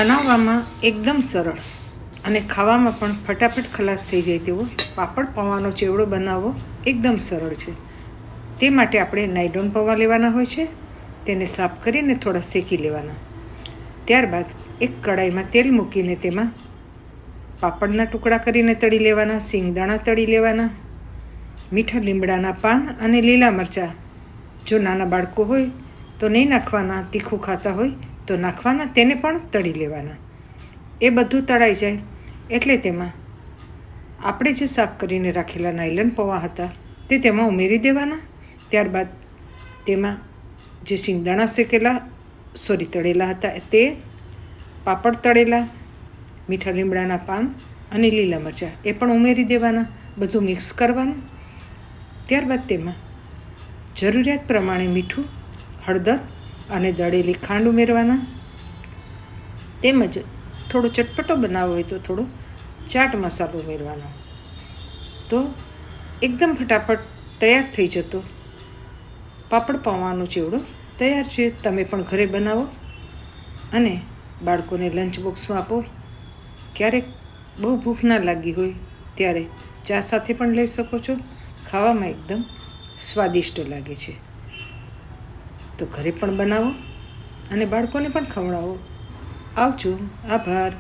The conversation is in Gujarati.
બનાવવામાં એકદમ સરળ અને ખાવામાં પણ ફટાફટ ખલાસ થઈ જાય તેવો પાપડ પૌવાનો ચેવડો બનાવવો એકદમ સરળ છે. તે માટે આપણે નાયલોન પૌવા લેવાના હોય છે. તેને સાફ કરીને થોડા શેકી લેવાના. ત્યારબાદ એક કડાઈમાં તેલ મૂકીને તેમાં પાપડના ટુકડા કરીને તળી લેવાના, સિંગદાણા તળી લેવાના, મીઠા લીમડાના પાન અને લીલા મરચાં, જો નાના બાળકો હોય તો નહીં નાખવાના, તીખું ખાતા હોય તો નાખવાના, તેને પણ તળી લેવાના. એ બધું તળાઈ જાય એટલે તેમાં આપણે જે સાફ કરીને રાખેલા નાયલોન પૌવા હતા તે તેમાં ઉમેરી દેવાના. ત્યારબાદ તેમાં જે સિંગદાણા તળેલા હતા તે, પાપડ તળેલા, મીઠા લીમડાના પાન અને લીલા મરચાં એ પણ ઉમેરી દેવાના. બધું મિક્સ કરવાનું. ત્યારબાદ તેમાં જરૂરિયાત પ્રમાણે મીઠું, હળદર અને દળેલી ખાંડ ઉમેરવાના. તેમજ થોડો ચટપટો બનાવવો હોય તો થોડો ચાટ મસાલો ઉમેરવાનો. તો એકદમ ફટાફટ તૈયાર થઈ જતો પાપડ પૌવાનો ચેવડો તૈયાર છે. તમે પણ ઘરે બનાવો અને બાળકોને લંચ બોક્સમાં આપો. ક્યારેક બહુ ભૂખ ના લાગી હોય ત્યારે ચા સાથે પણ લઈ શકો છો. ખાવામાં એકદમ સ્વાદિષ્ટ લાગે છે. તો ઘરે પણ બનાવો અને બાળકોને પણ ખવડાવો. આવજો. આભાર.